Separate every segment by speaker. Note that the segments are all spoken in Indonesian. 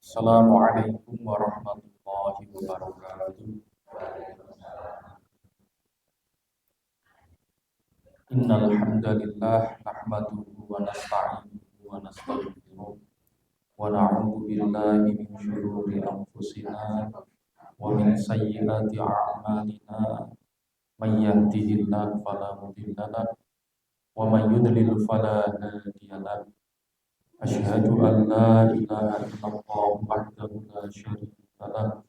Speaker 1: Assalamualaikum warahmatullahi wabarakatuh. Innal hamdalillah nahmaduhu wa nasta'inuhu wa nastaghfiruh wa na'udzu billahi min shururi anfusina wa min sayyiati a'malina. May yahdihillahu fala mudilla lahu wa may yudlil fala hadiya lahu. Asyhadu an la ilaha illallah wahdahu la syarika lahu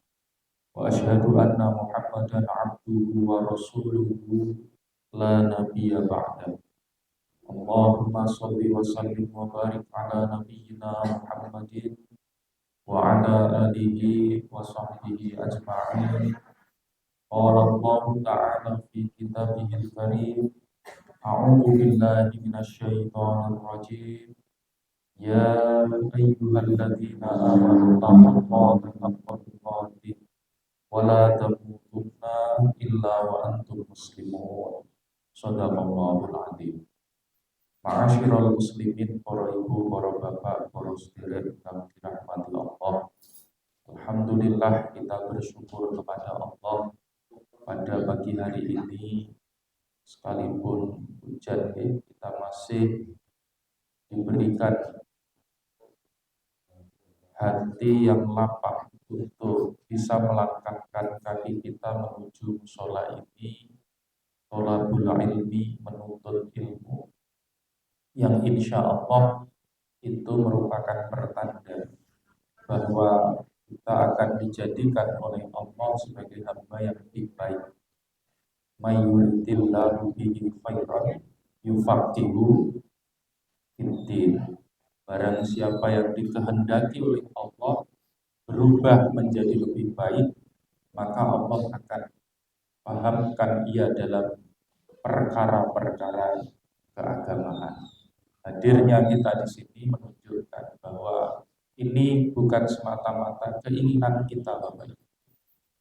Speaker 1: wa asyhadu anna Muhammadan abduhu wa rasuluhu la nabiyya ba'da. Allahumma shalli wa sallim wa barik ala nabiyyina Muhammadin wa ala alihi wa sahbihi ajma'in. Qala Allah ta'ala fi kitabihil karim, a'udzu billahi minasy syaithanir rajim. Ya ayyuhalladzina amanu taqullaha haqqa tuqatih wa la tamutunna illa wa antum muslimun. Shadaqallahul adzim. Ma'asyiral muslimin, para ibu, para bapak, para saudara yang dirahmati Allah. Alhamdulillah, kita bersyukur kepada Allah pada pagi hari ini, sekalipun hujan, kita masih diberikan hati yang lapang untuk bisa melangkahkan kaki kita menuju mushola ini, thalabul ilmi, menuntut ilmu, yang insya Allah itu merupakan pertanda bahwa kita akan dijadikan oleh Allah sebagai hamba yang lebih baik. May yuridillahu bihi khairan yufaqihu fiddin. Barang siapa yang dikehendaki oleh Allah berubah menjadi lebih baik, maka Allah akan pahamkan ia dalam perkara-perkara keagamaan. Hadirnya kita di sini menunjukkan bahwa ini bukan semata-mata keinginan kita, Bapak Ibu,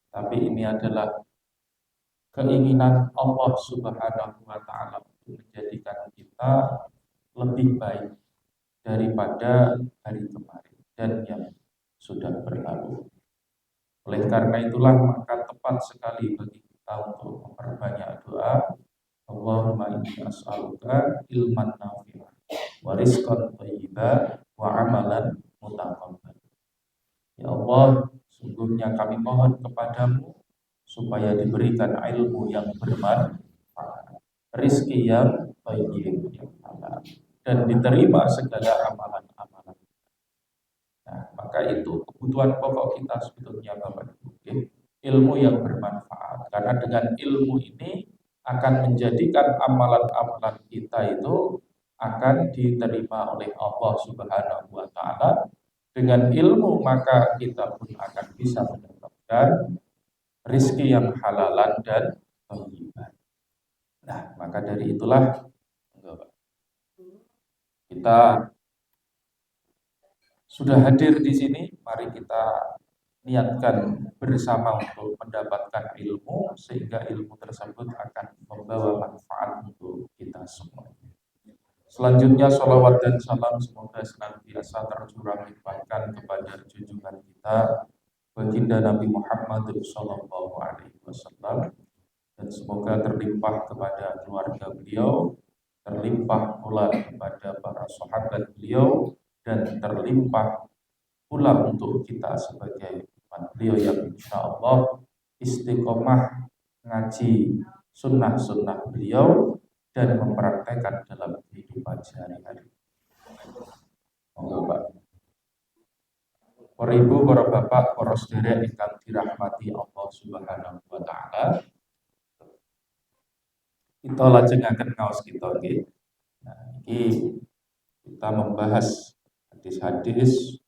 Speaker 1: tapi ini adalah keinginan Allah Subhanahu wa Ta'ala untuk menjadikan kita lebih baik daripada hari kemarin dan yang sudah berlalu. Oleh karena itulah maka tepat sekali bagi kita untuk memperbanyak doa. Allahumma inni as'aluka ilman nafi'an wa rizqan thayyiban wa amalan mutaqabbal. Ya Allah, sungguhnya kami mohon kepadamu supaya diberikan ilmu yang bermanfaat, rizki yang thayyib, yang halal, dan diterima segala amalan-amalan. Nah, maka itu kebutuhan pokok kita sebetulnya, Bapak Ibu, ilmu yang bermanfaat. Karena dengan ilmu ini akan menjadikan amalan-amalan kita itu akan diterima oleh Allah Subhanahu wa Ta'ala. Dengan ilmu maka kita pun akan bisa mendapatkan rizki yang halalan dan thayyiban. Nah, maka dari itulah kita sudah hadir di sini. Mari kita niatkan bersama untuk mendapatkan ilmu, sehingga ilmu tersebut akan membawa manfaat untuk kita semua. Selanjutnya, sholawat dan salam semoga senantiasa tercurah limpahkan kepada junjungan kita baginda Nabi Muhammad sallallahu alaihi wasallam, dan semoga terlimpah kepada keluarga beliau, terlimpah pula kepada para sahabat beliau, dan terlimpah pula untuk kita sebagai umat beliau yang insya Allah istiqomah ngaji sunnah-sunnah beliau dan mempraktekkan dalam kehidupan sehari-hari. Monggo Pak. Para ibu, para bapak, para saudara ingkang dirahmati Allah Subhanahu wa Ta'ala, kita lajengaken ngaos kita nggih. Nah, ini kita membahas hadis-hadis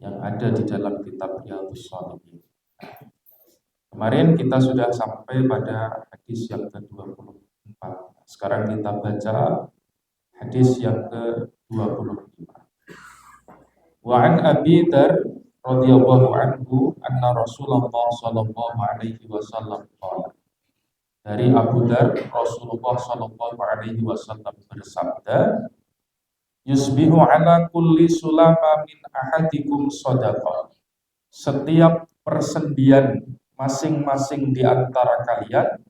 Speaker 1: yang ada di dalam kitab Riyadhus Shalihin. Kemarin kita sudah sampai pada hadis yang ke-24. Sekarang kita baca hadis yang ke-25. Wa an Abi Dzar radhiyallahu anhu anna Rasulullah sallallahu alaihi wasallam qala. Dari Abu Dzar, Rasulullah sallallahu alaihi wasallam bersabda, yusbihu ala kulli sulama min ahadikum shadaqah setiap persendian masing-masing di antara kalian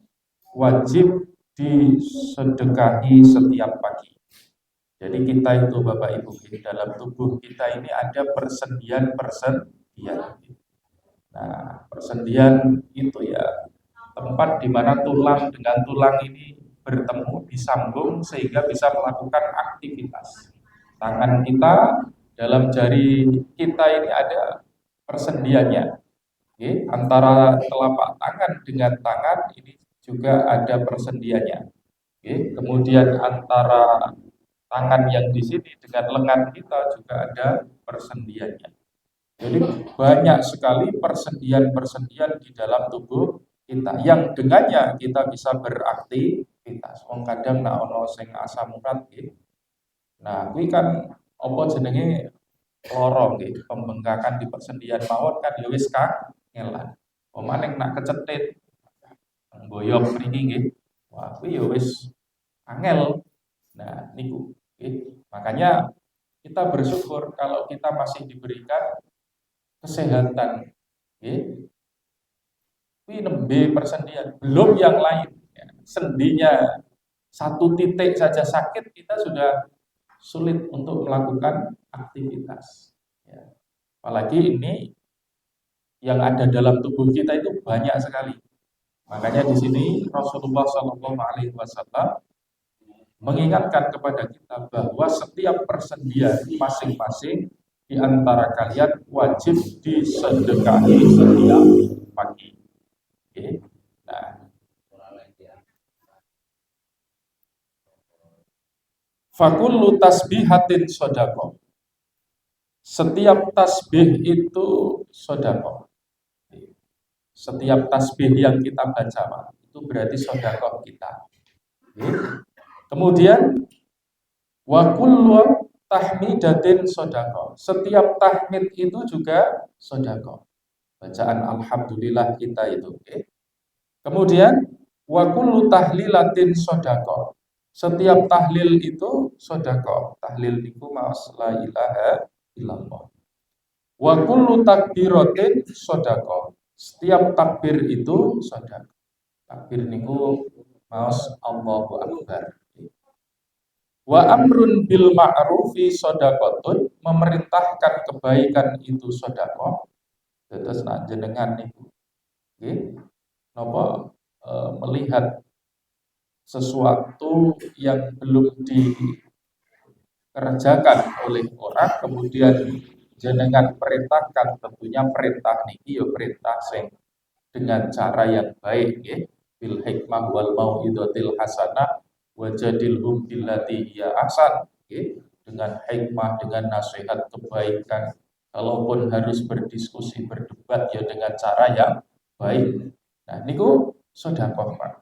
Speaker 1: wajib disedekahi setiap pagi. Jadi kita itu Bapak Ibu, di dalam tubuh kita ini ada persendian-persendian. Nah, persendian itu ya tempat di mana tulang dengan tulang ini bertemu, disambung sehingga bisa melakukan aktivitas. Tangan kita dalam jari kita ini ada persendiannya. Oke, antara telapak tangan dengan tangan ini juga ada persendiannya. Oke, kemudian antara tangan yang di sini dengan lengan kita juga ada persendiannya. Jadi banyak sekali persendian-persendian di dalam tubuh kita yang dengannya kita bisa beraktivitas. Wong kadang nak ono sing asam urat nggih. Nah, kuwi kan apa jenenge lara nggih, pembengkakan di persendian mawon kan ya wis kangelan. Pemaning nak kecetit boyok mriki nggih. Wah, kuwi ya wis angel. Nah, niku nggih. Makanya kita bersyukur kalau kita masih diberikan kesehatan. Nggih. Kuwi nembe persendian, belum yang lain. Ya. Sendinya satu titik saja sakit, kita sudah sulit untuk melakukan aktivitas. Ya. Apalagi ini yang ada dalam tubuh kita itu banyak sekali. Makanya di sini Rasulullah SAW mengingatkan kepada kita bahwa setiap persendian masing-masing di antara kalian wajib disedekahi setiap pagi. Oke. Nah, fakullu tasbihatin sodako. Setiap tasbih itu sodako. Setiap tasbih yang kita baca itu berarti sodako kita. Oke. Kemudian wa kullu tahmidatin sodako. Setiap tahmid itu juga sodako. Bacaan alhamdulillah kita itu. Okay. Kemudian wa kullu tahlilatin sodako. Setiap tahlil itu sodako. Tahlil itu maos la ilaha illallah. Wa kullu takbiratin sodako. Setiap takbir itu sodako. Takbir niku maos Allahu Akbar. Wa amrun bil ma'rufi sodakotun, memerintahkan kebaikan itu sodako. Terus nak jenengan niku, okay. Napa melihat sesuatu yang belum dikerjakan oleh orang, kemudian jenengan perintahkan, tentunya perintah niki ya perintah sing dengan cara yang baik, okay. Bil hikmah wal mau'izatil hasanah wajadilhum billati hiya ahsan, okay. Dengan hikmah, dengan nasihat kebaikan, kalaupun harus berdiskusi, berdebat ya dengan cara yang baik. Nah, niku sedekah, Pak.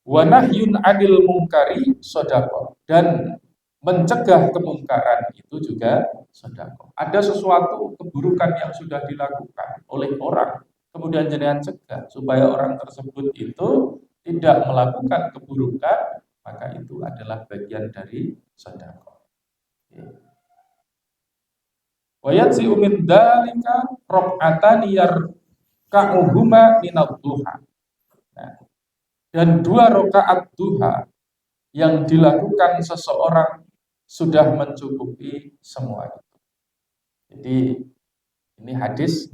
Speaker 1: Wa nahyun 'anil munkari sedekah, dan mencegah kemungkaran itu juga sedekah. Ada sesuatu keburukan yang sudah dilakukan oleh orang, kemudian jenengan cegah supaya orang tersebut itu tidak melakukan keburukan, maka itu adalah bagian dari sedekah. Wa yatsi'u min dzalika rak'atani yarka'uhuma minadh duha. Nah, dan 2 rakaat duha yang dilakukan seseorang sudah mencukupi semua itu. Jadi ini hadis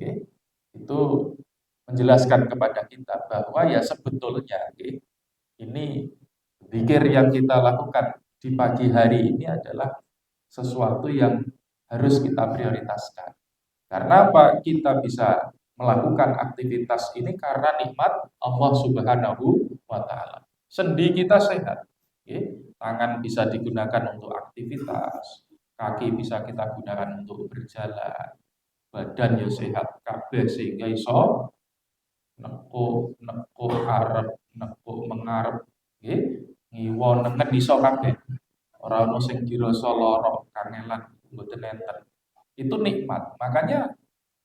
Speaker 1: itu menjelaskan kepada kita bahwa ya sebetulnya ini zikir yang kita lakukan di pagi hari ini adalah sesuatu yang harus kita prioritaskan. Karena apa? Kita bisa melakukan aktivitas ini karena nikmat Allah Subhanahu wa taala. Sendi kita sehat. Tangan bisa digunakan untuk aktivitas, kaki bisa kita gunakan untuk berjalan, badan ya sehat kabeh sehingga iso nekuk arep, nekuk mengarep, ngiwa nengen iso kabeh. Ora ono sing dirasa lara, kangelan, mboten enten. Itu nikmat. Makanya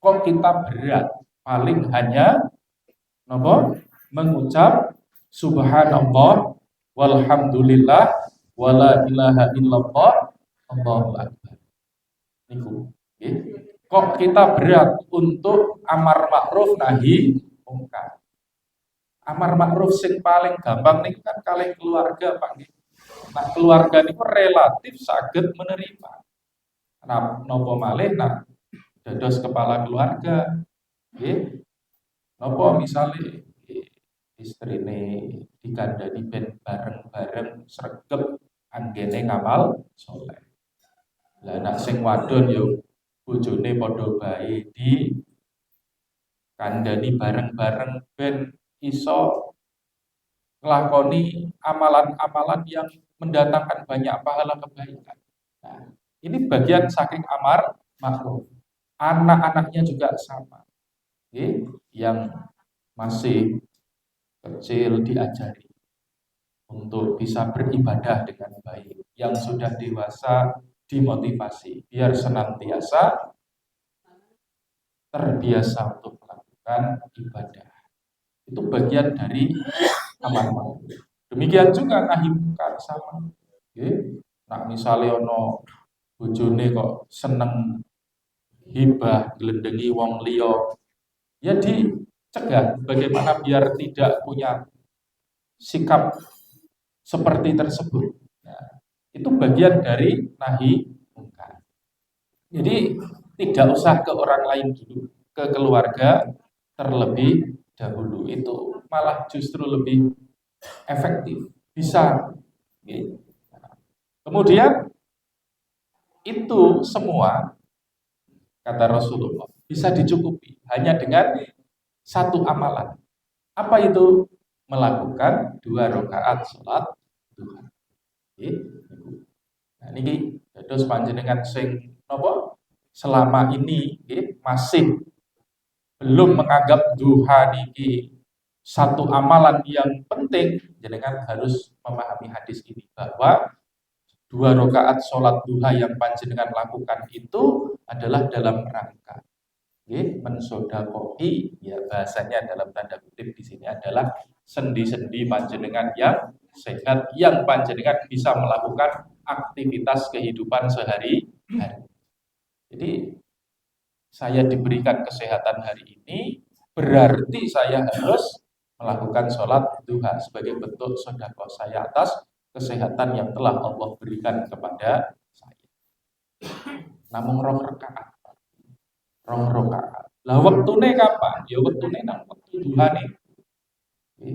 Speaker 1: kok kita berat, paling hanya napa? Mengucap subhanallah walhamdulillah wala ilaha illallah Allahu akbar. Niku, nggih. Kok kita berat untuk amar ma'ruf nahi mungkar? Amar ma'ruf sing paling gampang nih kan kalian keluarga Pak. Nah keluarga niku relatif saged menerima. Nah nopo malih nah dados kepala keluarga, nggih. Nopo misalnya istrine dikandani ben bareng-bareng sregep anggene ngamal soleh. Lah nek sing wadon yo bojone padha bae di kandhani bareng-bareng ben iso nglakoni amalan-amalan yang mendatangkan banyak pahala kebaikan. Nah, ini bagian saking amar ma'ruf. Anak-anaknya juga sama. Okay? Yang masih kecil diajari untuk bisa beribadah dengan baik. Yang sudah dewasa dimotivasi biar senantiasa terbiasa untuk melakukan ibadah. Itu bagian dari amar ma'ruf. Demikian juga nahi mungkar sama. Nggih. Nah, misalnya ono bojone kok seneng hibah glendengi wong liya, ya dicegah bagaimana biar tidak punya sikap seperti tersebut. Nah, itu bagian dari nahi mungkar. Jadi tidak usah ke orang lain dulu, ke keluarga terlebih dahulu. Itu malah justru lebih efektif, bisa. Kemudian itu semua kata Rasulullah bisa dicukupi hanya dengan satu amalan. Apa itu? Melakukan 2 rakaat sholat duha. Nah ini terus panjenengan sing nopo selama ini masih belum menganggap duha niki satu amalan yang penting, jenengan harus memahami hadis ini bahwa 2 rakaat sholat duha yang panjenengan lakukan itu adalah dalam rangka mensodakohi, ya bahasanya dalam tanda kutip di sini adalah sendi-sendi panjenengan yang sehat, yang panjenengan bisa melakukan aktivitas kehidupan sehari-hari. Jadi saya diberikan kesehatan hari ini, berarti saya harus melakukan sholat duha sebagai bentuk sedekah saya atas kesehatan yang telah Allah berikan kepada saya. Namun rong rakaat. Lah wektune kapan? Ya wektune nang wektu duha nih.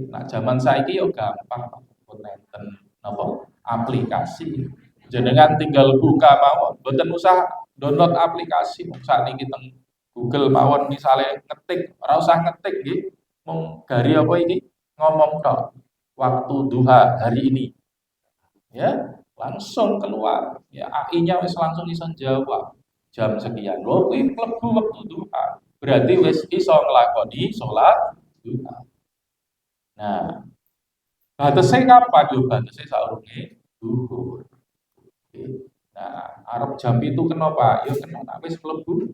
Speaker 1: Nah zaman saiki yo gampang pun nenten napa aplikasi. Jenengan tinggal buka mawon, mboten usah download aplikasi. Sakniki teng Google mawon misalnya ngetik, ora usah ngetik nggih. Mung gari apa iki? Ngomong tok. Waktu duha hari ini. Ya, langsung keluar. Ya AI-nya wis langsung iso jawab. Jam sekian. Lho kuwi mlebu wektu duha. Berarti wis iso nglakoni salat duha. Nah, batese kapan yo? Batese saurunge duhur. Nah, arep jam itu kena Pak, yo kena nek wis mlebu.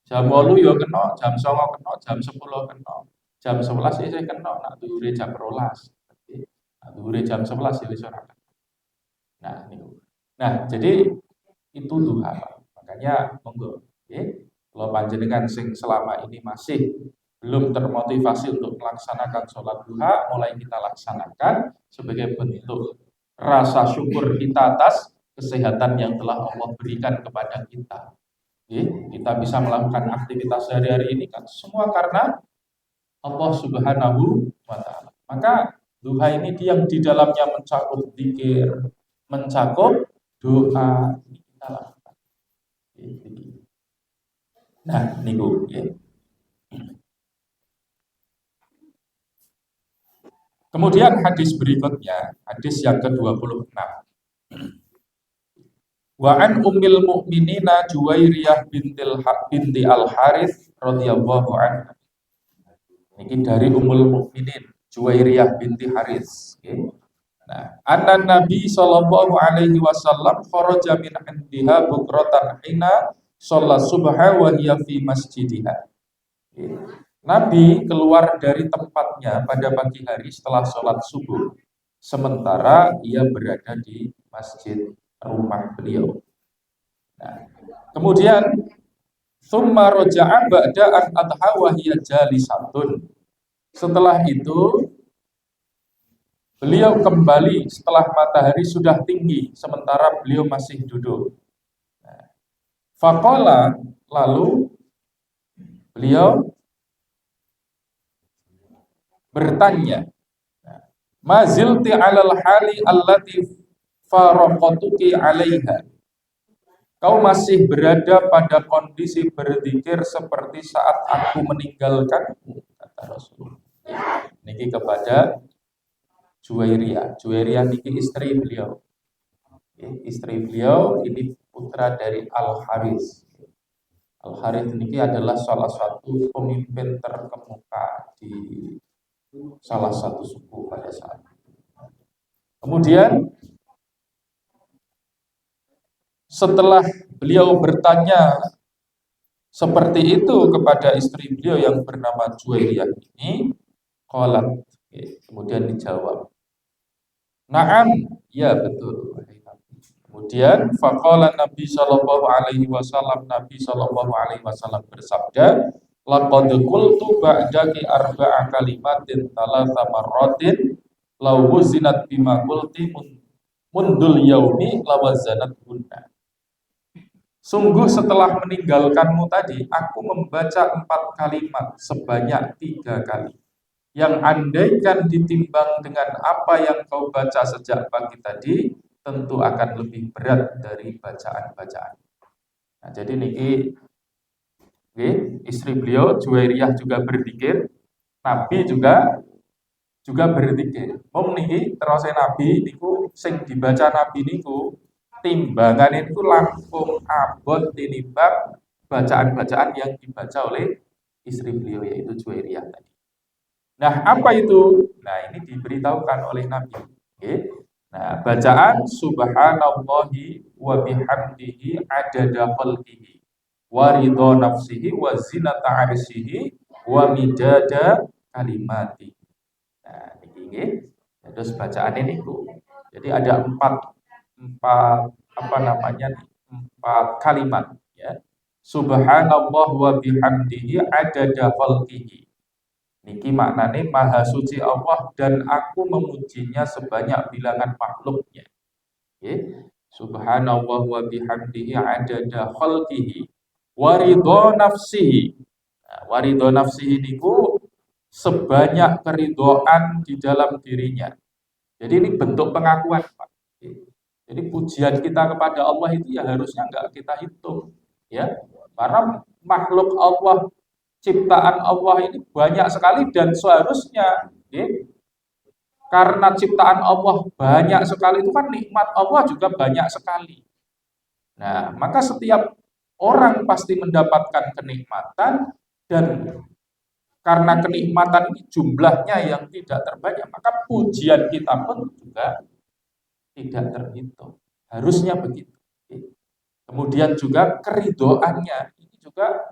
Speaker 1: Jam 8 yo kena, jam 9 kena, jam 10 kena. Jam 11 isih kena, nak dhuwure jam 12. Nak dhuwure jam 11 ya wis ora kena. Nah, niku. Nah, jadi itu duha, Pak. Makanya monggo, nggih. Kalau panjenengan sing selama ini masih belum termotivasi untuk melaksanakan sholat duha, mulai kita laksanakan sebagai bentuk rasa syukur kita atas kesehatan yang telah Allah berikan kepada kita. Kita bisa melakukan aktivitas sehari-hari ini kan semua karena Allah Subhanahu wa Ta'ala. Maka duha ini yang di dalamnya mencakup zikir, mencakup doa, ini kita lakukan. Nah, niku ya. Kemudian hadis berikutnya, hadis yang ke-26. Wa an ummil mukminina Juwairiyah binti Al-Harits radhiyallahu anha. Ini dari Ummul Mukminin Juwairiyah binti Harits. Okay. Nah, anna Nabi sallallahu alaihi wasallam kharaja min indiha bukratan hina sholat subha wa hiya fi masjidiha. Okay. Nabi keluar dari tempatnya pada pagi hari setelah sholat subuh, sementara ia berada di masjid rumah beliau. Nah, kemudian Tsumma raja'a ba'da an adha wa hiya jalisatun. Setelah itu beliau kembali setelah matahari sudah tinggi sementara beliau masih duduk. Faqala, lalu beliau bertanya, ma zilti 'alal hali allati faraqatuki 'alaiha. Kau masih berada pada kondisi berzikir seperti saat aku meninggalkanmu, kata Rasulullah. Niki kepada Juwairiyah. Juwairiyah niki istri beliau. Istri beliau ini putra dari Al-Haris. Al-Haris niki adalah salah satu pemimpin terkemuka di salah satu suku pada saat itu. Kemudian setelah beliau bertanya seperti itu kepada istri beliau yang bernama Juwairiyah ini, qalat, kemudian dijawab, na'am, ya betul. Kemudian faqala Nabi sallallahu alaihi wasallam, Nabi sallallahu alaihi wasallam bersabda, laqad qultu ba'daki arba'a kalimatin thalatha marratin law wuzinat bima qulti mundul yaumi lawazanat hunna. Sungguh setelah meninggalkanmu tadi, aku membaca 4 kalimat sebanyak 3 kali. Yang andaikan ditimbang dengan apa yang kau baca sejak pagi tadi, tentu akan lebih berat dari bacaan-bacaan. Nah, jadi niki istri beliau Juwairiyah juga berzikir, Nabi juga berzikir. Wong niki terus Nabi niku sing dibaca Nabi niku timbangan itu langkung abot tinimbang bacaan-bacaan yang dibaca oleh istri beliau yaitu Juwairiyah tadi. Nah, apa itu? Nah, ini diberitahukan oleh Nabi. Nah, bacaan subhanallahi wa bihamdihi adada khalqihi wa ridha nafsihi wa zinata 'arsyihi wa midada kalimati. Nah, ini terus bacaan ini jadi ada empat kalimat ya. Subhanallah wa bihamdihi adada khalqihi. Niki maknane maha suci Allah dan aku memujinya sebanyak bilangan makhluknya. Subhanallah wa bihamdihi adada khalqihi wa ridha nafsihi. Nah, wa ridha nafsihi niku sebanyak keridoan di dalam dirinya. Jadi ini bentuk pengakuan, Pak. Jadi pujian kita kepada Allah itu ya harusnya enggak kita hitung, ya. Karena makhluk Allah, ciptaan Allah ini banyak sekali dan seharusnya, karena ciptaan Allah banyak sekali itu kan nikmat Allah juga banyak sekali. Nah, maka setiap orang pasti mendapatkan kenikmatan dan karena kenikmatan ini jumlahnya yang tidak terbanyak, maka pujian kita pun juga tidak terhitung. Harusnya begitu. Kemudian juga keridoannya ini juga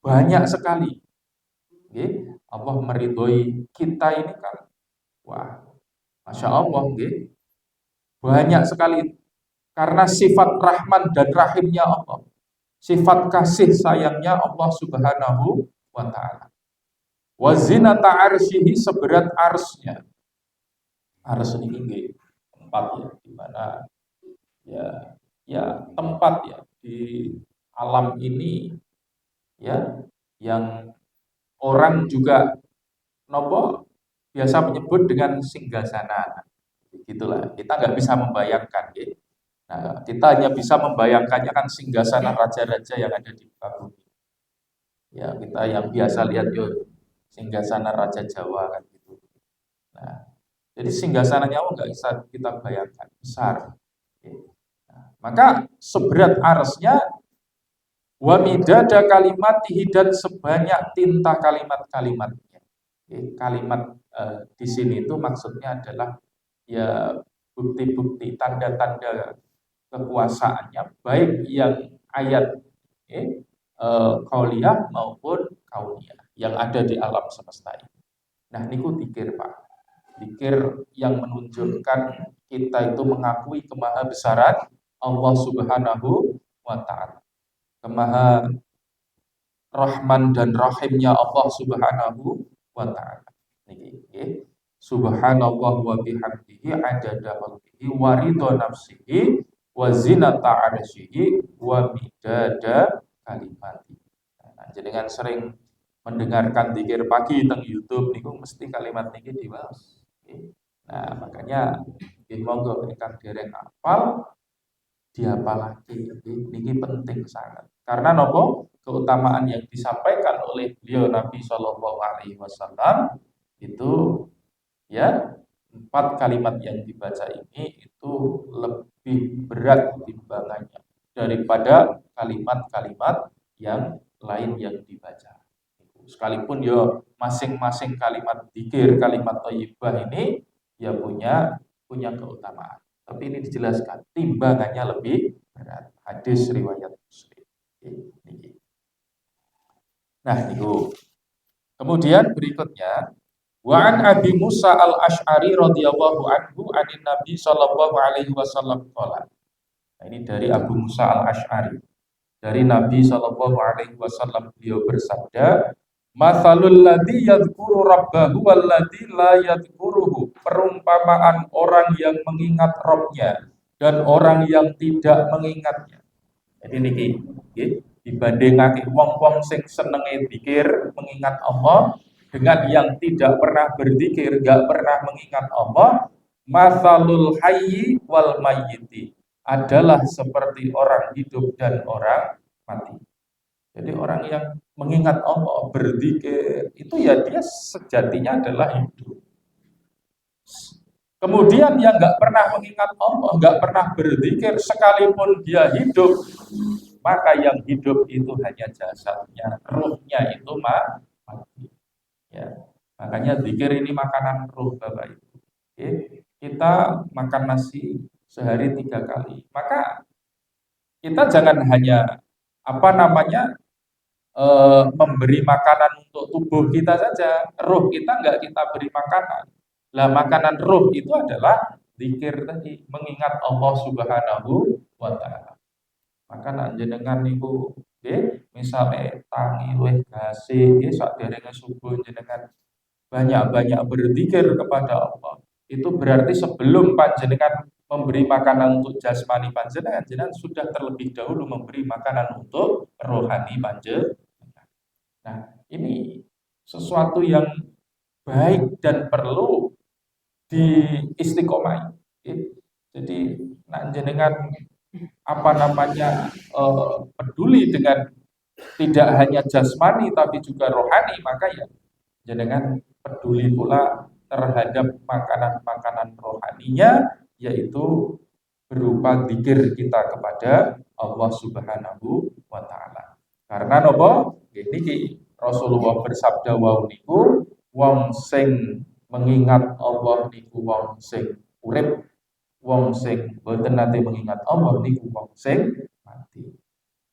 Speaker 1: banyak sekali. Allah meridhoi kita ini kan, wah, masya Allah, banyak sekali karena sifat Rahman dan Rahimnya Allah, sifat kasih sayangnya Allah Subhanahu wa Ta'ala. Wa zinata arsyihi seberat arsnya. Ars ini tempat ya, di mana ya tempat ya di alam ini ya yang orang juga biasa menyebut dengan singgasana. Begitulah. Kita nggak bisa membayangkan, ya. Nah, kita hanya bisa membayangkannya kan singgasana raja-raja yang ada di muka bumi. Ya, kita yang biasa lihat singgasana raja Jawa kan gitu. Nah, jadi singgasananya nggak bisa kita bayangkan, besar. Nah, maka seberat arsnya wa midada kalimatihi dan sebanyak tinta kalimat-kalimatnya. Kalimat di sini itu maksudnya adalah ya bukti-bukti tanda-tanda kekuasaannya baik yang ayat qauliyah maupun kauniyah yang ada di alam semesta ini. Nah, niku dzikir, Pak. Dzikir yang menunjukkan kita itu mengakui kemahabesaran Allah Subhanahu wa Ta'ala. kemaha Rahman dan Rahimnya Allah Subhanahu wa taala. Niki nggih. Subhanallah wa bihamdihi adada khalqihi wa ridha nafsihi wa zinata 'arsyihi wa midada kalimati. Nah, jenengan sering mendengarkan zikir pagi teng YouTube niku mesti kalimat niki diwaos. Nggih. Nah, makanya nggih monggo ingkang dereng hafal diapalake niki penting sangat. Karena nopo? Keutamaan yang disampaikan oleh beliau Nabi Shallallahu alaihi wasallam itu ya 4 kalimat yang dibaca ini itu lebih berat timbangannya daripada kalimat-kalimat yang lain yang dibaca. Sekalipun ya masing-masing kalimat dzikir, kalimat thayyibah ini ya punya keutamaan. Tapi ini dijelaskan timbangannya lebih berat. Hadis riwayat Muslim. Ini. Nah, itu. Kemudian berikutnya wa an Abi Musa al-Asy'ari radhiyallahu anhu anin Nabi sallallahu alaihi wasallam qala. Nah, ini dari Abu Musa al-Asy'ari. Dari Nabi sallallahu alaihi wasallam beliau bersabda, "Matsalul ladzi yadhkuru rabbahu wal ladzi la yadhkuruhu." Perumpamaan orang yang mengingat Rabb-nya dan orang yang tidak mengingatnya. Jadi niki nggih dibandingake wong-wong sing senenge zikir mengingat Allah dengan yang tidak pernah berzikir, enggak pernah mengingat Allah, masalul hayyi wal mayyiti adalah seperti orang hidup dan orang mati. Jadi orang yang mengingat Allah, berzikir itu ya dia sejatinya adalah hidup. Kemudian yang nggak pernah mengingat Allah, nggak pernah berzikir, sekalipun dia hidup, maka yang hidup itu hanya jasadnya, ruhnya itu mati. Ya, makanya zikir ini makanan ruh, Bapak Ibu. Oke, kita makan nasi sehari 3 kali, maka kita jangan hanya memberi makanan untuk tubuh kita saja, ruh kita nggak kita beri makanan. Lah makanan ruh itu adalah zikir tadi, mengingat Allah Subhanahu wa taala. Maka nak jenengan niku nggih, misale tangi luwih gasih nggih sakderenge subuh jenengan banyak-banyak berzikir kepada Allah. Itu berarti sebelum panjenengan memberi makanan untuk jasmani panjenengan, jenengan sudah terlebih dahulu memberi makanan untuk rohani panjenengan. Nah, ini sesuatu yang baik dan perlu diistiqomai. Jadi nak jenengan peduli dengan tidak hanya jasmani tapi juga rohani, maka ya jenengan peduli pula terhadap makanan-makanan rohaninya, yaitu berupa zikir kita kepada Allah Subhanahu wa taala. Karena napa? Niki Rasulullah bersabda wau niku wong sing mengingat Allah niku wong sing urip, wong sing boten nate mengingat Allah niku wong sing mati.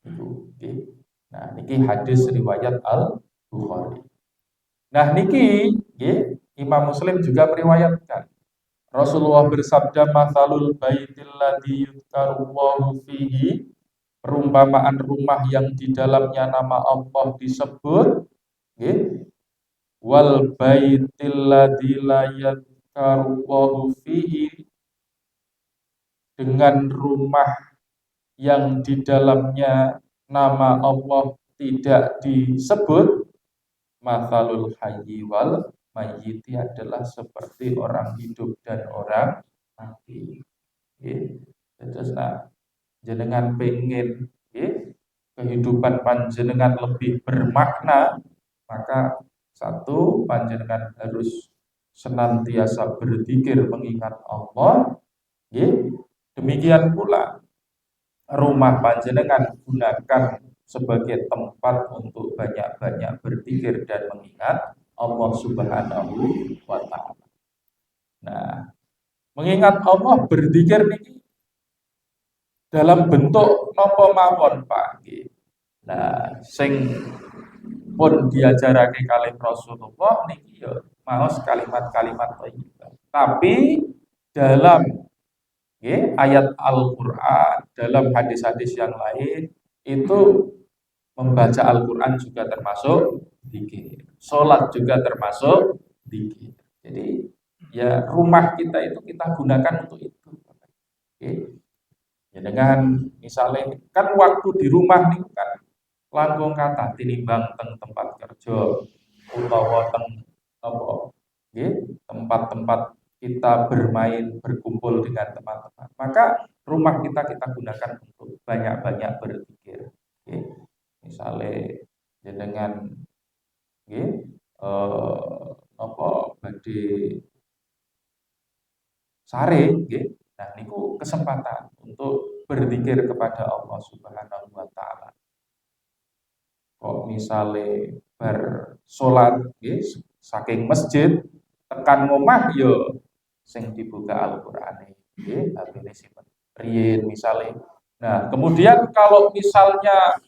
Speaker 1: Niku nggih. Nah, niki hadis riwayat Al-Bukhari. Nah, niki nggih Imam Muslim juga meriwayatkan. Rasulullah bersabda matsalul baitil ladzi yuzkarullahu fihi, perumpamaan rumah yang di dalamnya nama Allah disebut nggih, wal baitil ladzi la yuzkarullahu fihi, dengan rumah yang di dalamnya nama Allah tidak disebut, matsalul hayyi wal mayyiti adalah seperti orang hidup dan orang mati. Terus jenengan pengen kehidupan panjenengan lebih bermakna, maka satu, panjenengan harus senantiasa berzikir mengingat Allah. Demikian pula rumah panjenengan gunakan sebagai tempat untuk banyak-banyak berzikir dan mengingat Allah Subhanahu wa taala. Nah, mengingat Allah berzikir niki dalam bentuk napa mawon, Pak. Nah, sing pun diajarake kalih Rasulullah niki ya maos kalimat-kalimat thayyibah. Tapi dalam ayat Al-Qur'an, dalam hadis-hadis yang lain itu Membaca Al-Quran juga termasuk zikir. Sholat juga termasuk zikir. Jadi ya rumah kita itu kita gunakan untuk itu. Oke. Ya dengan misalnya kan waktu di rumah nih kan langkung kata tinimbang teng tempat kerja utawa teng apa tempat-tempat kita bermain berkumpul dengan teman-teman. Maka rumah kita gunakan untuk banyak-banyak berzikir. Oke. Misalnya ya dengan apa badhe sare nggih. Nah niku kesempatan untuk berzikir kepada Allah Subhanahu wa taala. Kok misale bar salat nggih saking masjid tekan ngomah ya sing dibuka Al-Qur'ane nggih HP-ne simpen riyin misale. Nah, kemudian kalau misalnya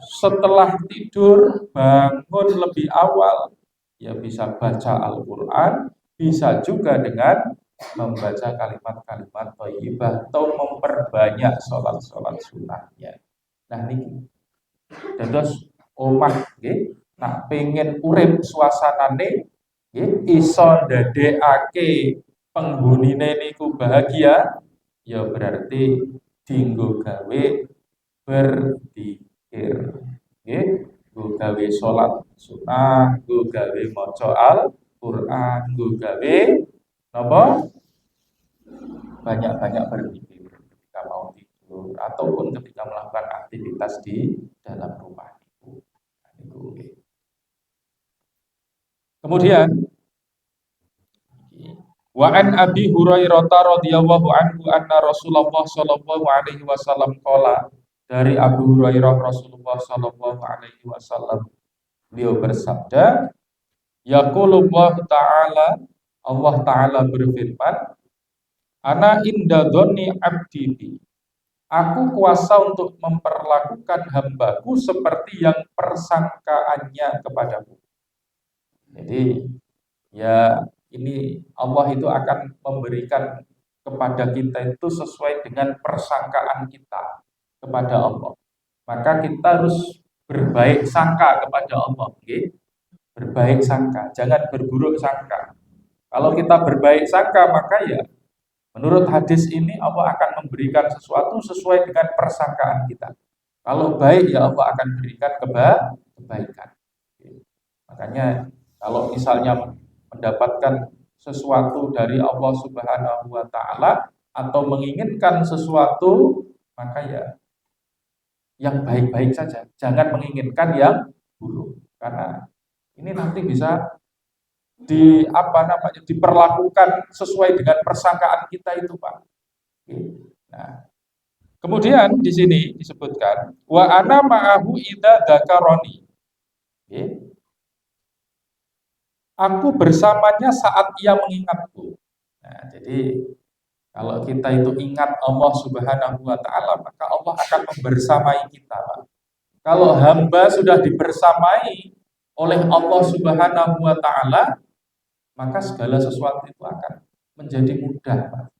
Speaker 1: setelah tidur bangun lebih awal ya bisa baca Al-Qur'an, bisa juga dengan membaca kalimat-kalimat thayyibah atau memperbanyak sholat-sholat sunnahnya. Nah niki dados omah nggih nak pengen urip suasanane nggih iso ndadekake penghunine niku bahagia ya berarti dinggo gawe berzikir nggih nggo gawe salat sunah nggo gawe maca Al-Qur'an nggo gawe napa banyak-banyak berzikir ketika mau tidur ataupun ketika melakukan aktivitas di dalam rumah itu. Kemudian wa an Abi Hurairah radhiyallahu anhu anna Rasulullah sallallahu alaihi wasallam qala, dari Abu Hurairah Rasulullah sallallahu alaihi wasallam beliau bersabda, yaqulullah ta'ala, Allah taala berfirman, ana inda dhonni abdi bi, aku kuasa untuk memperlakukan hambaku seperti yang persangkaannya kepadaku. Jadi ya ini Allah itu akan memberikan kepada kita itu sesuai dengan persangkaan kita kepada Allah. Maka kita harus berbaik sangka kepada Allah, okay? Berbaik sangka, jangan berburuk sangka. Kalau kita berbaik sangka maka ya menurut hadis ini Allah akan memberikan sesuatu sesuai dengan persangkaan kita. Kalau baik ya Allah akan berikan kebaikan. Makanya kalau misalnya mendapatkan sesuatu dari Allah Subhanahu wa taala atau menginginkan sesuatu maka ya yang baik-baik saja, jangan menginginkan yang buruk karena ini nanti bisa diperlakukan sesuai dengan persangkaan kita itu, Pak. Nah, kemudian di sini disebutkan wa ana ma'ahu idza dzakaroni. Aku bersamanya saat ia mengingatku. Nah, jadi kalau kita itu ingat Allah Subhanahu wa taala, maka Allah akan membersamai kita, Pak. Kalau hamba sudah dibersamai oleh Allah Subhanahu wa taala, maka segala sesuatu itu akan menjadi mudah, Pak.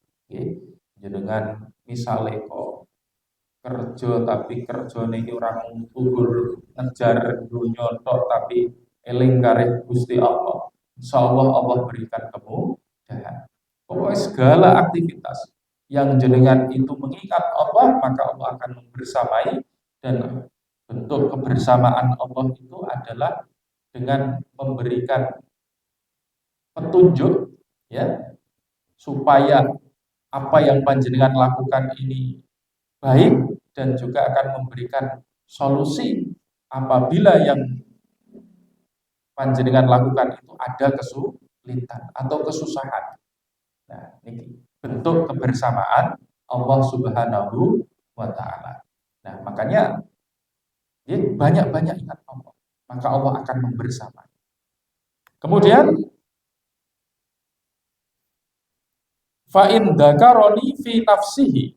Speaker 1: Dengan misalnya kok kerja tapi kerja niki orang ukur ngejar dunia tok tapi eling kareh Gusti Allah. Insyaallah Allah berikan kemudahan. Pokoknya segala aktivitas yang jenengan itu mengingat Allah, maka Allah akan membersamai, dan bentuk kebersamaan Allah itu adalah dengan memberikan petunjuk ya supaya apa yang panjenengan lakukan ini baik dan juga akan memberikan solusi apabila yang panjenengan lakukan itu ada kesulitan atau kesusahan. Nah, ini bentuk kebersamaan Allah Subhanahu wa taala. Nah, makanya ya, banyak-banyak ingat Allah, maka Allah akan membersamai. Kemudian fa in dzakaroni fi nafsihi,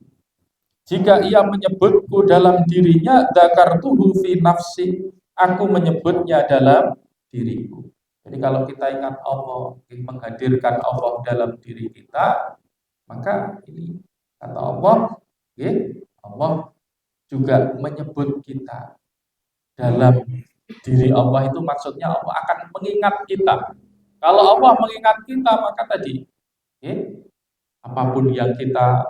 Speaker 1: jika ia menyebutku dalam dirinya, dzakartuhu fi nafsi, aku menyebutnya dalam diriku. Jadi kalau kita ingat Allah, menghadirkan Allah dalam diri kita, maka ini kata Allah, Allah juga menyebut kita dalam diri Allah itu maksudnya Allah akan mengingat kita. Kalau Allah mengingat kita maka tadi apapun yang kita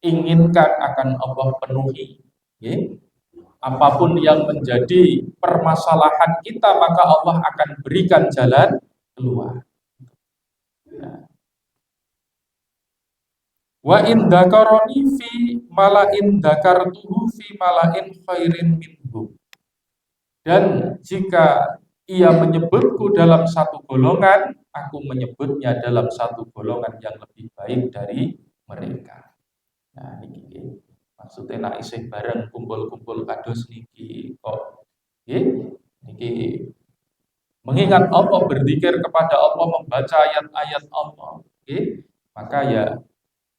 Speaker 1: inginkan akan Allah penuhi. Apapun yang menjadi permasalahan kita maka Allah akan berikan jalan keluar. Wa in dzakaroni fi malain dzakartuhu fi malain khairin minhu. Dan jika ia menyebutku dalam satu golongan, aku menyebutnya dalam satu golongan yang lebih baik dari mereka. Nah, ini maksudnya nak isih bareng kumpul-kumpul kados niki kok niki mengingat Allah, berzikir kepada Allah, membaca ayat-ayat Allah, maka ya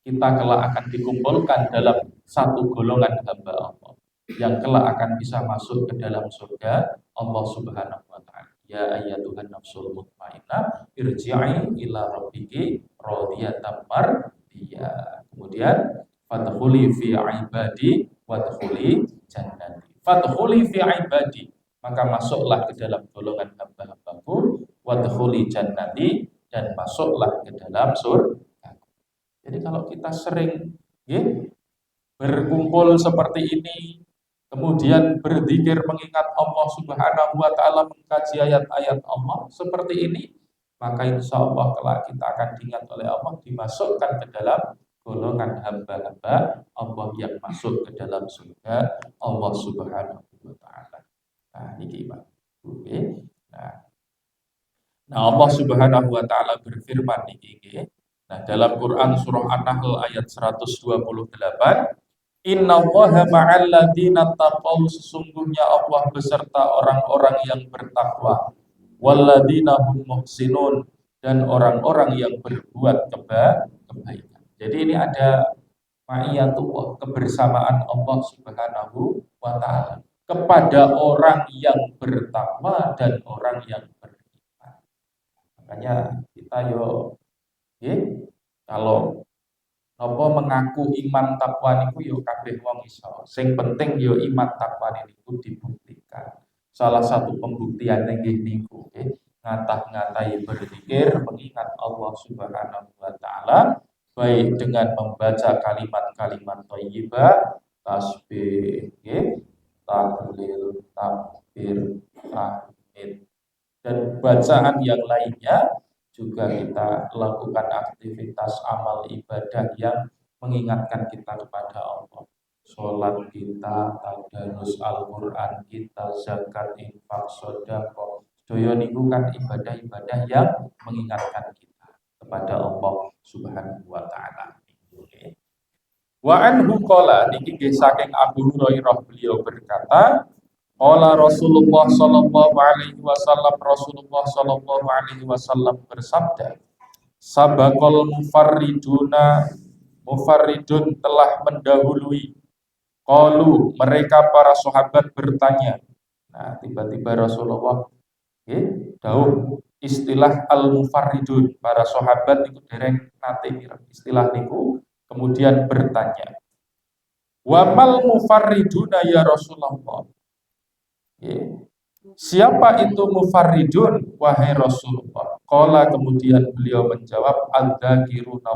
Speaker 1: kita kelak akan dikumpulkan dalam satu golongan hamba Allah yang kelak akan bisa masuk ke dalam surga Allah Subhanahu wa taala. Ya ayyatuhan nafsul mutmainnah irji'i ila rabbiki radiyatan mardiyah. Kemudian fadkhuli fi ibadi wadkhuli jannati. Fadkhuli fi ibadi, maka masuklah ke dalam golongan hamba-hambaku, wadkhuli jannati, dan masuklah ke dalam surga. Jadi kalau kita sering berkumpul seperti ini, kemudian berzikir mengingat Allah Subhanahu wa taala, mengkaji ayat-ayat Allah seperti ini, maka insya Allah kelak kita akan diingat oleh Allah, dimasukkan ke dalam golongan hamba-hamba Allah yang masuk ke dalam surga Allah Subhanahu wa taala. Nah, ini Pak. Nah, Allah Subhanahu wa taala berfirman niki. Nah, dalam Quran surah An-Nahl ayat 128, Innallaha ma'al ladzina taqaw, sesungguhnya Allah beserta orang-orang yang bertakwa, walladzina hum muhsinun, dan orang-orang yang berbuat kebaikan. Jadi ini ada ma'iyatullah, kebersamaan Allah Subhanahu wa taala kepada orang yang bertakwa dan orang yang beriman. Makanya kita kalau apa mengaku iman takwa niku yo kabeh wong iso. Sing penting yo iman takwa niku dibuktikan. Salah satu pembuktiannya nggih niku ngatah-ngatahi berzikir mengingat Allah Subhanahu wa taala, baik dengan membaca kalimat-kalimat thayyibah, tasbih, tahlil, takbir, tahmid, dan bacaan yang lainnya. Juga kita lakukan aktivitas amal ibadah yang mengingatkan kita kepada Allah. Sholat kita, tadarus Al-Quran kita, zakat, infak, sedekah, sedaya niku kan ibadah-ibadah yang mengingatkan kita kepada Allah Subhanahu wa taala. Wa anhu qala, niki saking Abu Hurairah, beliau berkata, qala Rasulullah sallallahu alaihi wasallam, Rasulullah sallallahu alaihi wasallam bersabda, sabaqal mufarridun telah mendahului. Qalu, mereka para sahabat bertanya. Nah, tiba-tiba Rasulullah dawuh istilah al-mufarridun, para sahabat itu dereng nate istilah niku, kemudian bertanya, wa mal mufarriduna ya Rasulullah. Siapa itu mufarridun wahai Rasulullah? Qala, kemudian beliau menjawab, adzakiruna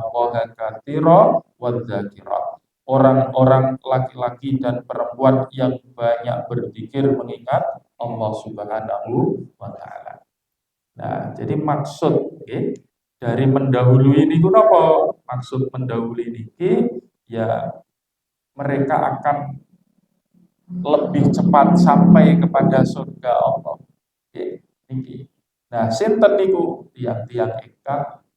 Speaker 1: katsira wadzakirat. Orang-orang laki-laki dan perempuan yang banyak berzikir mengingat Allah Subhanahu wa taala. Nah, jadi maksud dari mendahului ini apa? Maksud mendahului ini ya mereka akan lebih cepat sampai kepada surga Allah. Nah, sinten niku tiang-tiang ingkang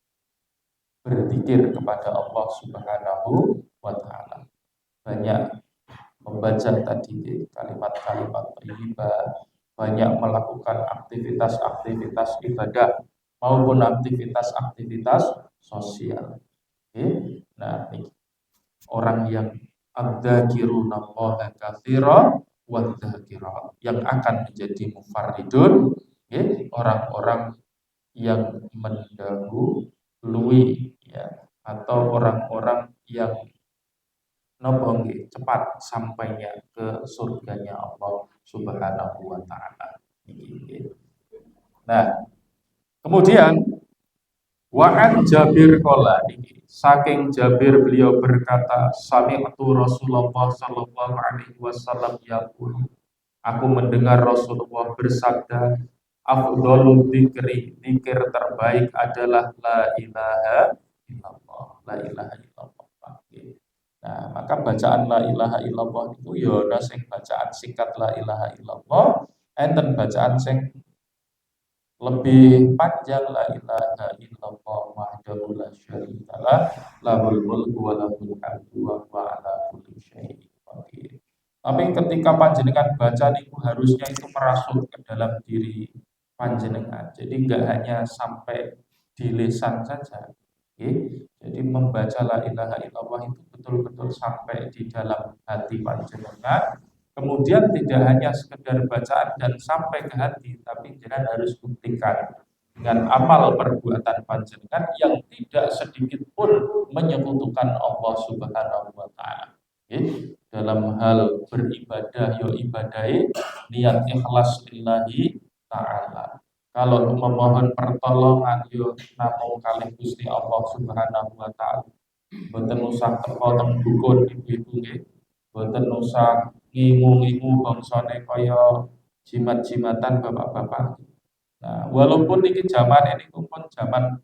Speaker 1: berzikir kepada Allah Subhanahu wa taala. Banyak membaca tadi kalimat-kalimat thayyibah, banyak melakukan aktivitas-aktivitas ibadah maupun aktivitas-aktivitas sosial. Nah, ini orang yang adzakiruna katsira wadzakirat, yang akan menjadi mufarridun, orang-orang yang mendahului atau orang-orang yang nopo nggih cepat sampainya ke surganya Allah Subhanahu wa taala. Nah, kemudian wa'an Jabir qala niki saking Jabir beliau berkata sami'tu Rasulullah sallallahu alaihi wasallam yaqul aku mendengar Rasulullah bersabda afdhalul dzikri dzikir terbaik adalah la ilaha illallah la ilaha illallah. Nah, maka bacaan la ilaha illallah itu ya ana sing bacaan singkat la ilaha illallah, enten bacaan sing lebih panjang la ilaha illallah wahdahu la syarikalah lahul mulku wa lahul hamdu wa huwa ala kulli syai'in qadir. Tapi ketika panjenengan baca niku harusnya itu merasuk ke dalam diri panjenengan. Jadi enggak hanya sampai di lisan saja. Oke. Jadi membaca la ilaha illallah itu betul-betul sampai di dalam hati panjenengan. Kemudian tidak hanya sekedar bacaan dan sampai ke hati, tapi jangan harus buktikan dengan amal perbuatan panjenengan yang tidak sedikit pun menyekutukan Allah Subhanahu wa taala. Dalam hal beribadah yo ibadahi niat ikhlas lillahi taala. Kalau memohon pertolongan yo namung kalih Gusti Allah Subhanahu wa taala. Boten usah teko teng dukun ibu-ibu nggih. Boten usah ngingu-ngingu bangsane kaya jimat-jimatan bapak-bapak. Nah, walaupun ini zaman ini pun zaman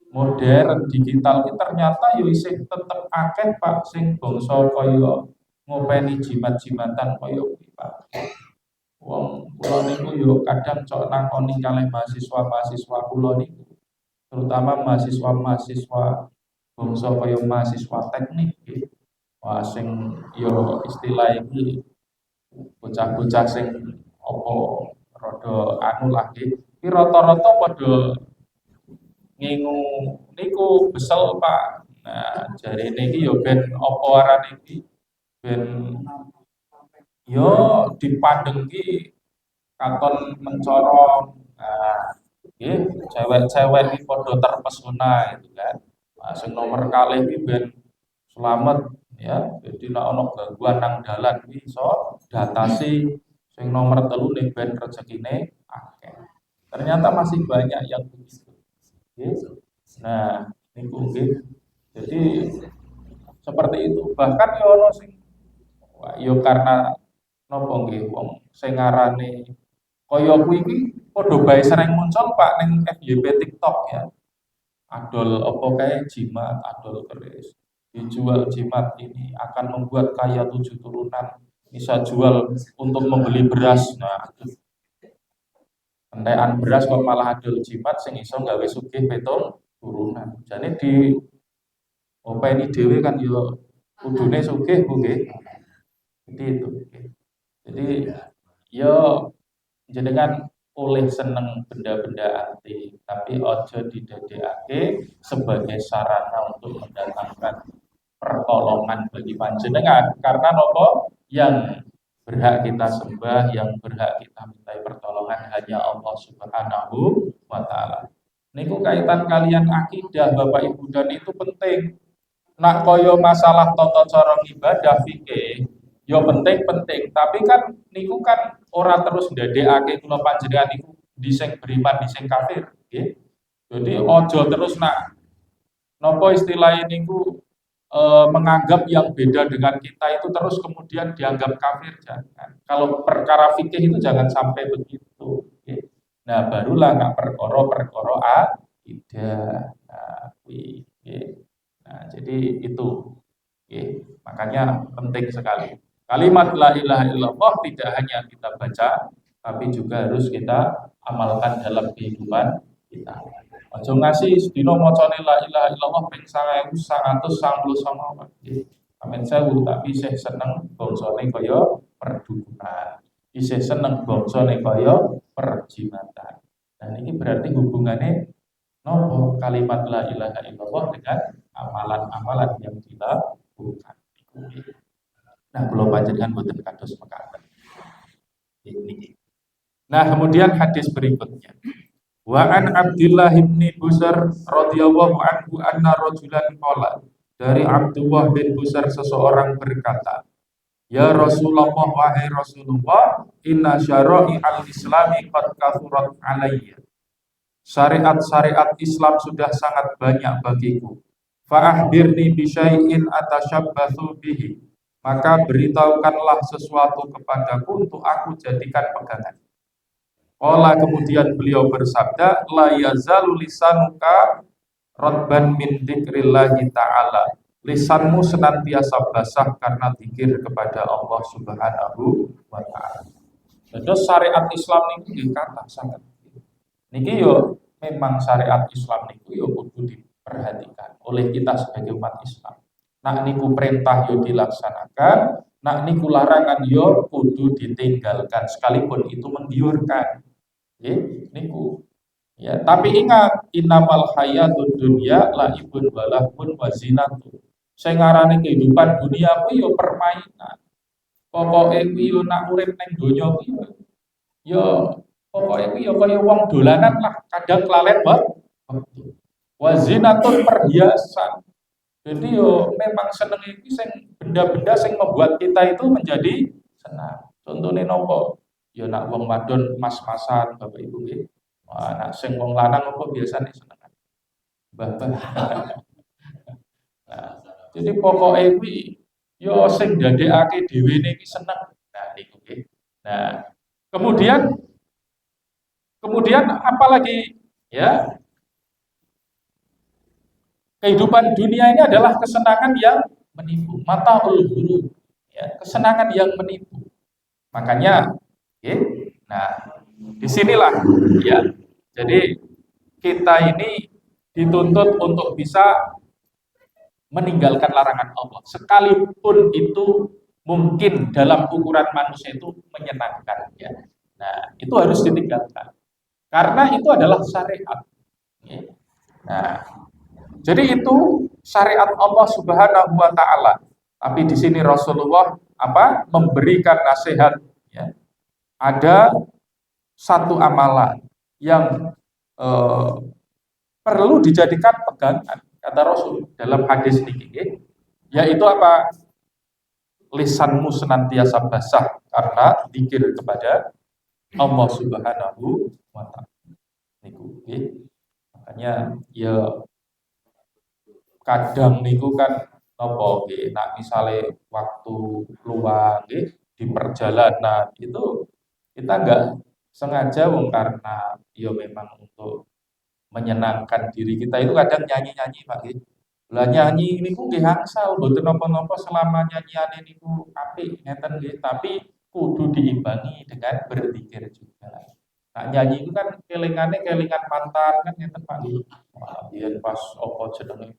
Speaker 1: modern digital ini ternyata yo isih tetep akeh Pak sing bangsa kaya ngopeni jimat-jimatan kaya kuwi Pak. Wong kula niku yo kadang cok nakoni kalih mahasiswa-mahasiswa kula niku, terutama mahasiswa-mahasiswa bangsa kaya mahasiswa teknik nggih. Wah sing yo istilah iki bocah-bocah sing apa rada anu lagi iki rata-rata padha ngingu niku besel Pak. Nah, jarine iki yo ben apa arane iki ben yo dipandeng iki katon mencorong. Nah, nggih cewek-cewek iki padha terpesona gitu kan. Nah, sing nomor kalih iki ben selamat ya. Jadi nek ana gangguan nang dalan iki iso datasi sing nomor telu nih ben rezekine akeh. Ternyata masih banyak yang begitu. Nggih. Nah, niku nggih. Jadi seperti itu. Bahkan yo ono sing yo karena napa nggih wong sing ngarane kaya kuwi iki padha bae sering muncul Pak ning FYP TikTok ya. Adol apa kayak jimat, adol keris. Dijual jimat ini akan membuat kaya 7 turunan. Bisa jual untuk membeli beras. Nah, entekan beras kok malah adol jimat sing iso gawe sugih 7 turunan. Jane di openi dhewe kan yo kudune sugih ku nggih. Jadi itu. Jadi yo jenengan oleh seneng benda-benda antik, tapi ojo didadekake sebagai sarana untuk mendatangkan pertolongan bagi panjenengan. Karena nopo yang berhak kita sembah, yang berhak kita minta pertolongan hanya Allah Subhanahu wa taala. Niku kaitan kalian akidah Bapak Ibu dan itu penting. Nak koyo masalah tata cara ibadah fikih yo penting-penting, tapi kan niku kan ora terus ndadekake kula panjenengan niku dising beriman dising kafir, nggih. Jadi ojo terus nak nopo istilah niku menganggap yang beda dengan kita itu terus kemudian dianggap kafir, jangan. Kalau perkara fikih itu jangan sampai begitu, nggih. Nah, barulah nak perkara-perkara akidah. Nah, kuwi nggih. Nah, jadi itu, nggih. Makanya penting sekali. Kalimat la ilaha illallah tidak hanya kita baca, tapi juga harus kita amalkan dalam kehidupan kita. Aja ngasih sedina macane la ilaha illallah ping 1999. Amin sewu tapi isih seneng bangsane kaya perdukunan. Isih seneng bangsane kaya perjimatan. Dan ini berarti hubungannya nopo kalimat la ilaha illallah dengan amalan-amalan yang kita lakukan. Nah, belum panjenengan boten kados mekaten. Ini. Nah, kemudian hadis berikutnya. Wa an Abdullah bin Busr radhiyallahu anhu anna rajulan qala dari Abdullah bin Busar seseorang berkata, Ya Rasulullah, wahai Rasulullah, inna syara'i al-islami qad kathurat alayya. Syariat-syariat Islam sudah sangat banyak bagiku. Fa'ahbirni bisyai'in atasyabbathu bihi. Maka beritahukanlah sesuatu kepadaku untuk aku jadikan pegangan. Kemudian beliau bersabda, la yazalu lisanuka radban min dzikrillahi ta'ala. Lisanmu senantiasa basah karena zikir kepada Allah Subhanahu wa taala. Terus syariat Islam ini kata sangat. Niki yo memang syariat Islam niku yo kudu diperhatikan oleh kita sebagai umat Islam. Nak niku perintah yo dilaksanakan, nak niku larangan yo kudu ditinggalkan sekalipun itu menggiurkan. Niku. Ya, tapi ingat innamal hayatud dunya laibun walahun wazinatun. Sing ngarane kehidupan dunia kuwi yo permainan. Pokoke kuwi yo nak urip ning donya kuwi yo pokoke kuwi yo kaya wong dolanan lah, kadang kelalen waktu. Wazinatun perhiasan. Jadi yo memang seneng iki sing benda-benda sing membuat kita itu menjadi senang. Contohnya nopo? Yo nak wong wadon mas-masan Bapak Ibu nggih. Wah, nak sing wong lanang apa biasane seneng. Mbah. Nah, jadi pokoknya kuwi yo sing ndadekake dhewe iki seneng. Nah, niku nggih. Nah, kemudian apalagi ya, kehidupan dunia ini adalah kesenangan yang menipu, mataul ghurur, ya, kesenangan yang menipu. Makanya, nah, disinilah, ya. Jadi kita ini dituntut untuk bisa meninggalkan larangan Allah, sekalipun itu mungkin dalam ukuran manusia itu menyenangkan, ya. Nah, itu harus ditinggalkan, karena itu adalah syariat. Ya. Nah, jadi itu syariat Allah Subhanahu wa taala. Tapi di sini Rasulullah memberikan nasihat, ya. Ada satu amalan yang perlu dijadikan pegangan kata Rasul dalam hadis ini, yaitu apa? Lisanmu senantiasa basah karena zikir kepada Allah Subhanahu wa taala. Niku, makanya ya kadang niku kan nopo nggih, nak misale waktu luang nggih di perjalanan itu kita enggak sengaja karena ya memang untuk menyenangkan diri kita itu kadang nyanyi-nyanyi Pak nggih. Lah nyanyi niku nggih angsal mboten napa-napa selama nyanyiane niku apik ngeten nggih, tapi kudu diimbangi dengan berzikir juga. Nah nyanyi itu kan kelingan mantan kan ngeten Pak nggih. Wah, biyen pas apa jenenge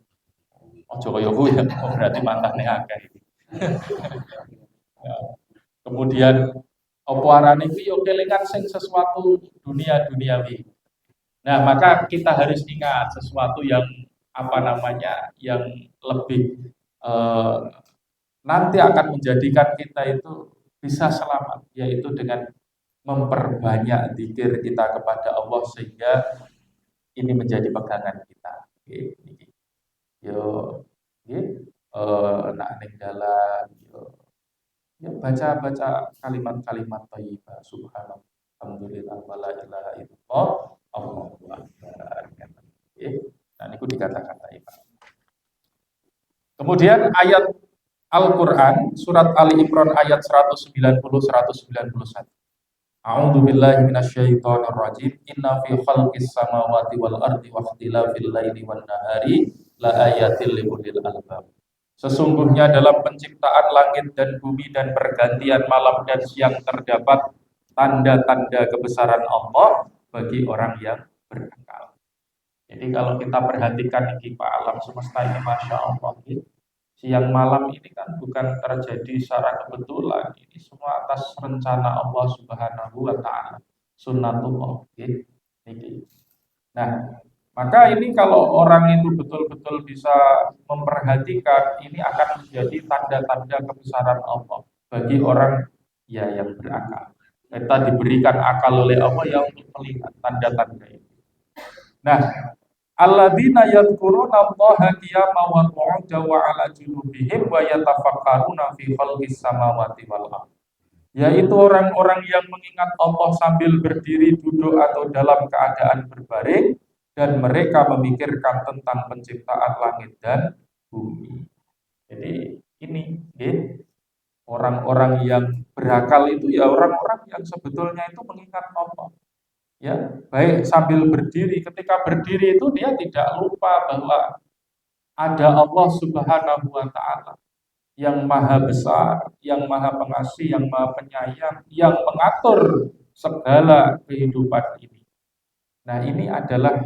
Speaker 1: ojo kaya kuwi ya, berarti mantane akeh. Ya. Kemudian apa arane kuwi yo kelingan sing sesuatu dunia-duniawi. Nah, maka kita harus ingat sesuatu yang yang lebih nanti akan menjadikan kita itu bisa selamat, yaitu dengan memperbanyak zikir kita kepada Allah sehingga ini menjadi pegangan kita. Yo, nak ning dalan yo baca kalimat-kalimat thayyibah subhanallah alhamdulillah wala ilaha illallah Allahu akbar. Nah niku dikata-katai Pak. Kemudian ayat Al-Qur'an surat Ali Imran ayat 190 191. A'udzu billahi minasyaitonir rajim. Inna fi khalqis samawati wal ardi wa ikhtilafil laili wan nahari la ayatil liulil albab. Sesungguhnya dalam penciptaan langit dan bumi dan pergantian malam dan siang terdapat tanda-tanda kebesaran Allah bagi orang yang berakal. Jadi kalau kita perhatikan di alam semesta ini, masya Allah, siang malam ini kan bukan terjadi secara kebetulan. Ini semua atas rencana Allah Subhanahu wa taala. Sunnatullah. Nah, maka ini kalau orang itu betul-betul bisa memperhatikan, ini akan menjadi tanda-tanda kebesaran Allah bagi orang yang berakal. Kita diberikan akal oleh Allah yang untuk melihat tanda-tanda ini. Nah, Alladzina yadhkuruna Allaha qiyaman wa qu'udan wa 'ala junubihim wa yatafakkaruna fi khalqis samawati wal ardh. Yaitu orang-orang yang mengingat Allah sambil berdiri, duduk atau dalam keadaan berbaring dan mereka memikirkan tentang penciptaan langit dan bumi. Jadi ini orang-orang yang berakal itu ya orang-orang yang sebetulnya itu mengingat Allah. Ya, baik sambil berdiri, ketika berdiri itu dia tidak lupa bahwa ada Allah Subhanahu wa taala yang maha besar, yang maha pengasih, yang maha penyayang, yang mengatur segala kehidupan ini. Nah, ini adalah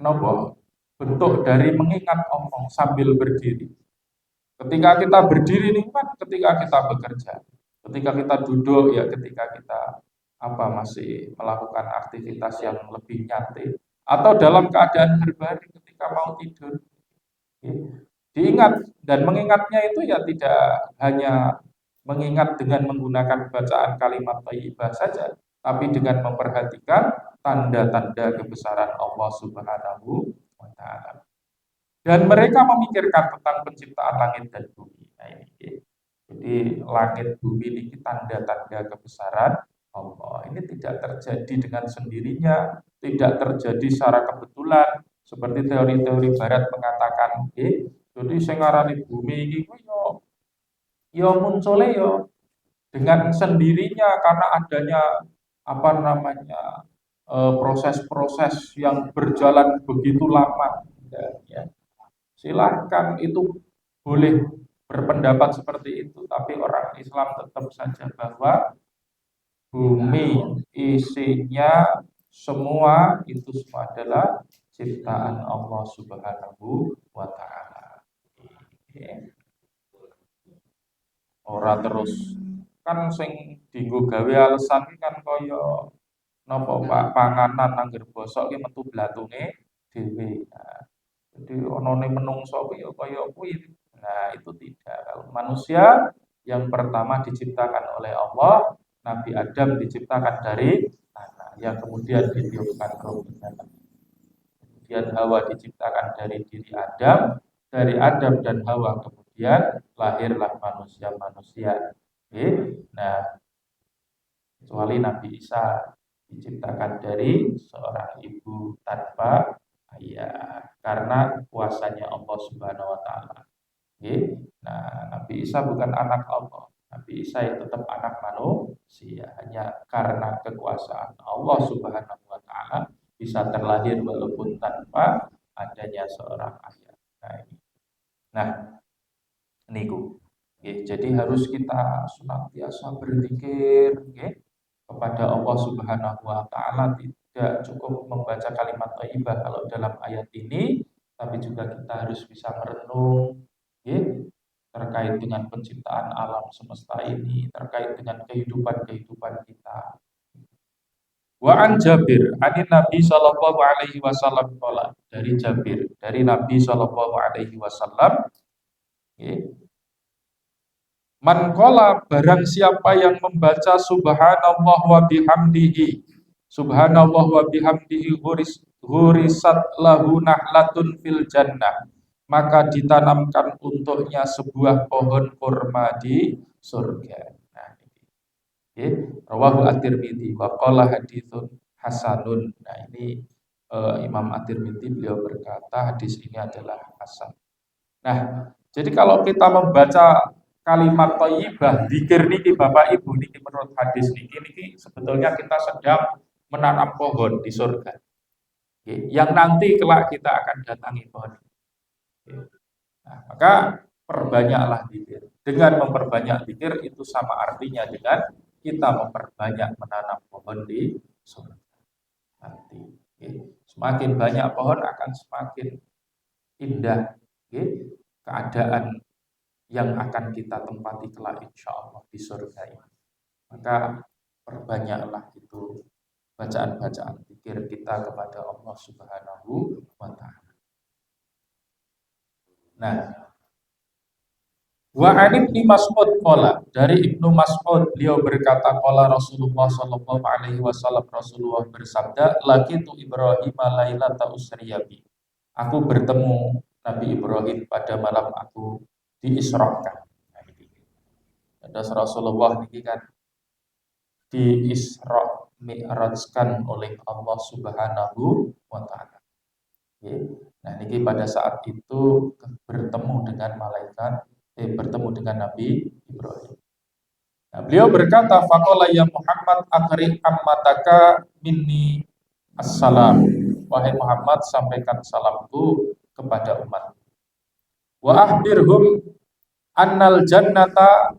Speaker 1: nopo bentuk dari mengingat Allah sambil berdiri. Ketika kita berdiri ini kan ketika kita bekerja, ketika kita duduk ya ketika kita masih melakukan aktivitas yang lebih nyantai atau dalam keadaan berbaring ketika mau tidur. Diingat dan mengingatnya itu ya tidak hanya mengingat dengan menggunakan bacaan kalimat thayyibah saja, tapi dengan memperhatikan tanda-tanda kebesaran Allah Subhanahu wa taala. Dan mereka memikirkan tentang penciptaan langit dan bumi. Nah, ini. Jadi langit bumi ini tanda-tanda kebesaran Allah. Ini tidak terjadi dengan sendirinya, tidak terjadi secara kebetulan seperti teori-teori barat mengatakan, jadi sing ngarani bumi iki ku yo muncule yo dengan sendirinya karena adanya proses-proses yang berjalan begitu lama. Ya. Silahkan itu boleh berpendapat seperti itu, tapi orang Islam tetap saja bahwa bumi isinya semua itu semua adalah ciptaan Allah Subhanahu wa taala. Ora terus kan sing dienggo gawe alasan iki kan kaya napa Pak panganan angger bosok ki metu blatunge dhewe. Nah, jadi onone menungso kuwi ya kaya kuwi. Nah, itu tidak. Kalau manusia yang pertama diciptakan oleh Allah, Nabi Adam diciptakan dari tanah, yang kemudian ditiupkan roh ke dalam. Kemudian Hawa diciptakan dari diri Adam, dari Adam dan Hawa kemudian lahirlah manusia-manusia. Nah, kecuali Nabi Isa diciptakan dari seorang ibu tanpa ayah karena kuasanya Allah Subhanahu wa taala. Nah, Nabi Isa bukan anak Allah. Nabi Isa itu tetap anak manusia, hanya karena kekuasaan Allah Subhanahu wa taala bisa terlahir walaupun tanpa adanya seorang ayah. Nah, niku. Jadi harus kita senantiasa berzikir kepada Allah Subhanahu wa taala, tidak cukup membaca kalimat thayyibah kalau dalam ayat ini, tapi juga kita harus bisa merenung terkait dengan penciptaan alam semesta ini, terkait dengan kehidupan-kehidupan kita. Wa an Jabir, anin Nabi sallallahu alaihi wasallam qala, dari Jabir, dari Nabi sallallahu alaihi wasallam, man qala, barang siapa yang membaca subhanallah wa bihamdihi, subhanallah wa bihamdihi hurisat lahu nahlatun fil jannah, maka ditanamkan untuknya sebuah pohon kurma di surga. Nah, rawahu at-Tirmidzi wa qala haditsun hasanun. Nah, ini Imam at-Tirmidzi beliau berkata hadis ini adalah hasan. Nah, jadi kalau kita membaca kalimat thayyibah, zikir niki Bapak Ibu niki menurut hadis niki sebetulnya kita sedang menanam pohon di surga. Yang nanti kelak kita akan datangi pohon. Nah, maka perbanyaklah zikir. Dengan memperbanyak zikir itu sama artinya dengan kita memperbanyak menanam pohon di surga. Nanti, semakin banyak pohon akan semakin indah keadaan yang akan kita tempati kelak insya Allah di surga ini. Maka perbanyaklah itu bacaan-bacaan zikir kita kepada Allah Subhanahu wa taala. Nah, Wa an Ibnu Mas'ud qala, dari Ibnu Mas'ud beliau berkata qala Rasulullah sallallahu alaihi wasallam, Rasulullah bersabda, laqitu Ibrahim lailata usriya bi. Aku bertemu Nabi Ibrahim pada malam aku diisrakan. Nah, ini. Terus Rasulullah ini kan diisra mi'rajkan oleh Allah Subhanahu wa taala. Oke. Nah, ini pada saat itu bertemu dengan bertemu dengan Nabi Ibrahim. Nah, beliau berkata, "Faqala ya Muhammad akri ammataka minni assalam." Wahai Muhammad, sampaikan salamku kepada umat. Wa ahbirhum annal jannata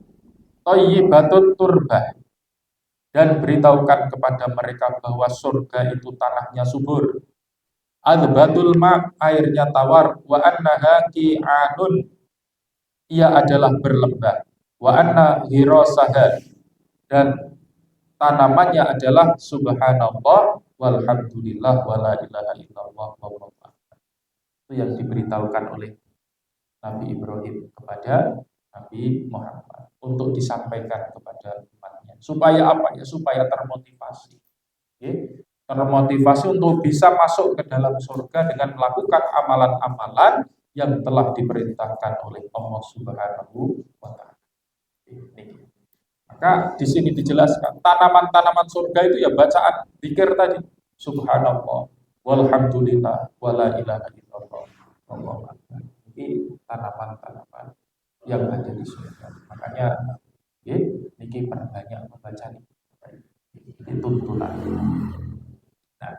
Speaker 1: thayyibatut turbah. Dan beritahukan kepada mereka bahwa surga itu tanahnya subur. Adbatul ma, airnya tawar. Wa annaha ki'anun, ia adalah berlembah. Wa anna hirasaha, dan tanamannya adalah subhanallah walhamdulillah wala ilaha illallah wallahu akbar. Itu yang diberitahukan oleh Nabi Ibrahim kepada Nabi Muhammad untuk disampaikan kepada umatnya. Supaya apa ya? Supaya termotivasi. Okay? Termotivasi untuk bisa masuk ke dalam surga dengan melakukan amalan-amalan yang telah diperintahkan oleh Allah Subhanahu wa taala. Ini. Maka di sini dijelaskan tanaman-tanaman surga itu ya bacaan zikir tadi. Subhanallah walhamdulillah wala ilaha illallah wallahu akbar. Ini tanaman-tanaman yang ada di surga. Makanya niki perbanyak membaca ini. Ini tuntunan. Nah,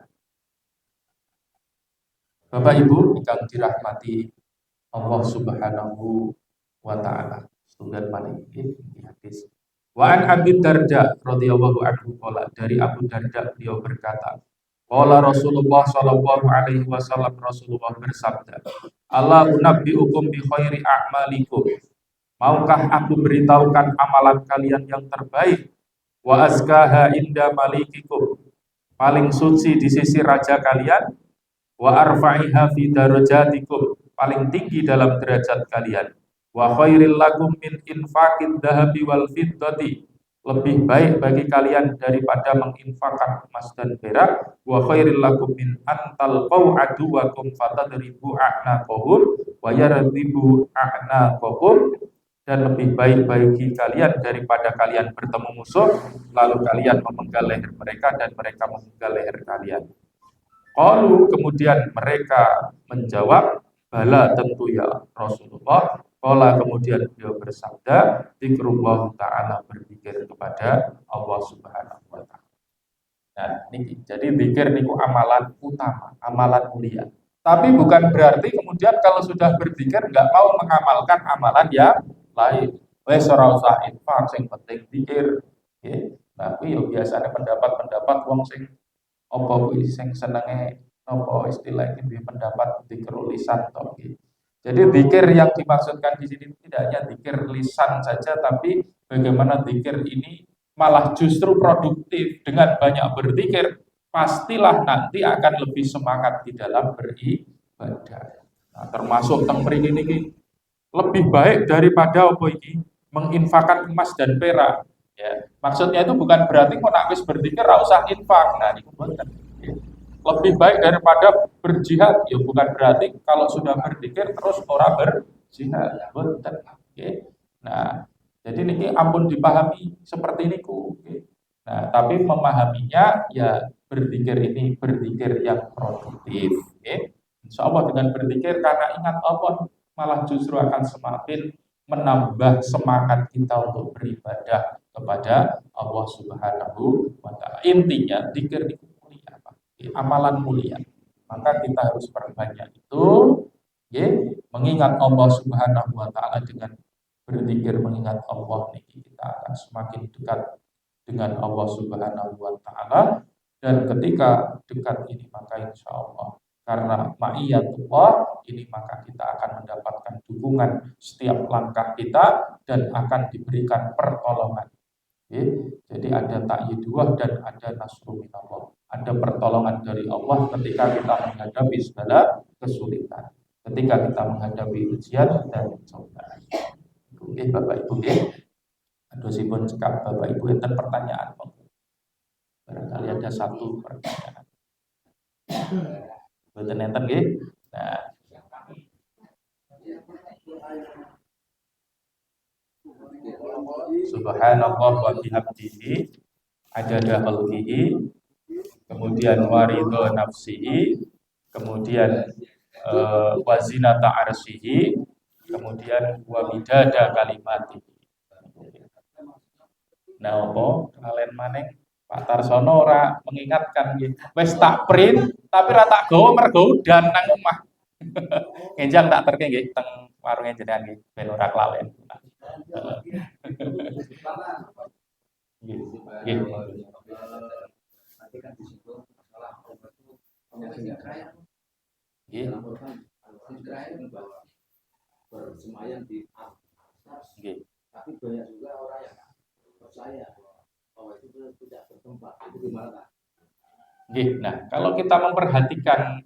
Speaker 1: Bapak Ibu yang dirahmati Allah Subhanahu wa taala. Setunggal malih ini hadis. Wa an Abi Darda radhiyallahu anhu qala, dari Abu Darda beliau berkata, qala Rasulullah sallallahu alaihi wasallam, Rasulullah bersabda, "Ala unabbiukum bi khairi a'malikum." Maukah aku beritahukan amalan kalian yang terbaik? Wa azkaha inda malikikum, paling suci di sisi raja kalian. Wa arfa'iha fi darajatikum, paling tinggi dalam derajat kalian. Wa khairil lakum min infaqid dhahabi wal fiddati, lebih baik bagi kalian daripada menginfakkan emas dan perak. Wa khairil lakum min antal qau aduwakum fatadribu a'naqahum wa yardibu a'naqahum, dan lebih baik bagi kalian daripada kalian bertemu musuh lalu kalian memenggal leher mereka dan mereka memenggal leher kalian. Qalu, kemudian mereka menjawab, bala tentu ya Rasulullah. Qala, kemudian beliau bersabda, zikrullah ta'ala, berzikir kepada Allah Subhanahu wa taala. Nah, ini jadi zikir niku amalan utama, amalan mulia. Tapi bukan berarti kemudian kalau sudah berzikir enggak mau mengamalkan amalan yang lain. Wes ora usah infak, sing penting zikir. Nggih. Nah, kuwi yo biasane pendapat-pendapat wong sing apa kuwi sing senenge napa istilah iki pendapat zikir lisan to nggih. Jadi zikir yang dimaksudkan di sini tidak hanya zikir lisan saja, tapi bagaimana zikir ini malah justru produktif. Dengan banyak berzikir pastilah nanti akan lebih semangat di dalam beribadah. Nah, termasuk teng mriki niki lebih baik daripada apa iki menginfakkan emas dan perak. Ya, maksudnya itu bukan berarti kok nak wis berzikir ora usah infak. Nah, niku mboten. Lebih baik daripada berjihad, ya bukan berarti kalau sudah berzikir terus ora berjihad. Ya mboten. Nah, jadi niki ampun dipahami seperti niku. Nah, tapi memahaminya ya berzikir ini berzikir yang produktif. Insya Allah dengan berzikir karena ingat Allah malah justru akan semakin menambah semangat kita untuk beribadah kepada Allah Subhanahu wa taala. Intinya zikir itu mulia, amalan mulia. Maka kita harus perbanyak itu, mengingat Allah Subhanahu wa taala. Dengan berzikir mengingat Allah niki kita akan semakin dekat dengan Allah Subhanahu wa taala, dan ketika dekat ini maka insya Allah karena ma'iyatullah ini maka kita akan mendapatkan dukungan setiap langkah kita dan akan diberikan pertolongan. Jadi ada ta'yidullah dan ada nasru minallah. Ada pertolongan dari Allah ketika kita menghadapi segala kesulitan, ketika kita menghadapi ujian dan cobaan. Nggih Bapak Ibu nggih. Adosipun cekap Bapak Ibu enten pertanyaan monggo. Barangkali ada satu pertanyaan. Mboten enten nggih. Nah, subhanallah wa bihamdihi adada khalqihi, kemudian waridho nafsihi, kemudian wazinata arsyihi, kemudian wamidada kalimati. Nah, apa kalian maneh Pak Tarsono ora mengingatkan nggih. Wis tak print tapi ora tak gawa mergo udan nang omah. Ngenjang tak terke nggih teng warunge jenengan nggih ben ora kelalen. Nggih. Nggih. Nggih.
Speaker 2: Bersemayam di atas, tapi banyak juga orang yang percaya bahwa itu tidak bertempat. Itu gimana?
Speaker 1: Nggih. Nah, kalau kita memperhatikan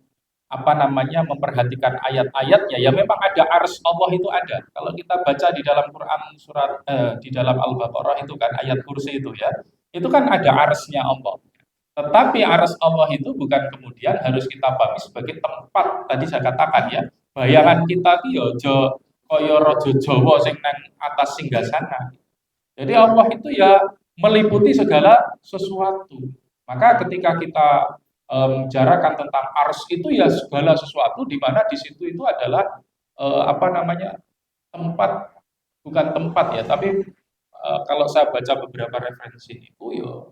Speaker 1: memperhatikan ayat-ayatnya, ya memang ada ars Allah itu ada. Kalau kita baca di dalam Quran surat di dalam Al-Baqarah itu kan ayat kursi itu ya, itu kan ada arsnya Allah. Tetapi ars Allah itu bukan kemudian harus kita pahami sebagai tempat. Tadi saya katakan ya, bayangan kita ki yo aja kaya raja Jawa sing nang atas singgasana. Jadi Allah itu ya meliputi segala sesuatu. Maka ketika kita membicarakan tentang ars itu ya segala sesuatu di mana di situ itu adalah tempat, bukan tempat ya, tapi kalau saya baca beberapa referensi itu ya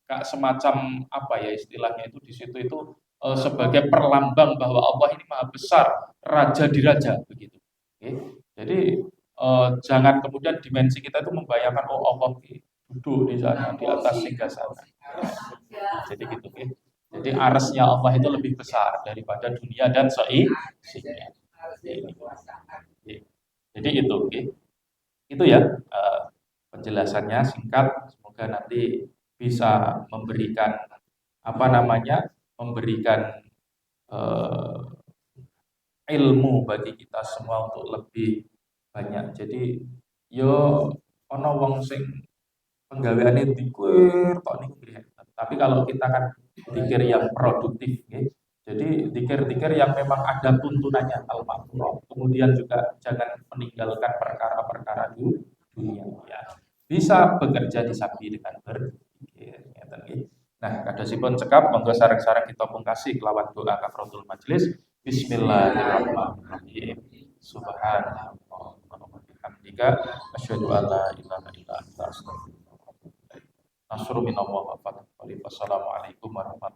Speaker 1: kayak semacam apa ya istilahnya itu di situ itu sebagai perlambang bahwa Allah ini maha besar, raja di raja begitu. Oke. Jadi jangan kemudian dimensi kita itu membayangkan oh Allah duduk di sana di atas singgasana. Jadi gitu ya. Jadi arsnya Allah itu lebih besar daripada dunia dan seisinya. Jadi itu, okay. Itu ya penjelasannya singkat. Semoga nanti bisa memberikan memberikan ilmu bagi kita semua untuk lebih banyak. Jadi yo ono wong sing penggaweane dikir tok niku tapi kalau kita kan dikir yang produktif nggih. Jadi dikir-dikir yang memang ada tuntunannya al-ma'murah. Kemudian juga jangan meninggalkan perkara-perkara dunia ya. Bisa bekerja disamping dengan berzikir ngeten nggih. Nah, kadosipun cekap monggo sareng-sareng kita pungkasi kelawan doa kafaratul majelis. Bismillahirrahmanirrahim. Subhanallah wa bihamdika asyhadu an la ilaha illa anta astaghfiruka wa atubu ilaik. Nasrul minallah wa fath. Wassalamualaikum warahmatullahi wabarakatuh.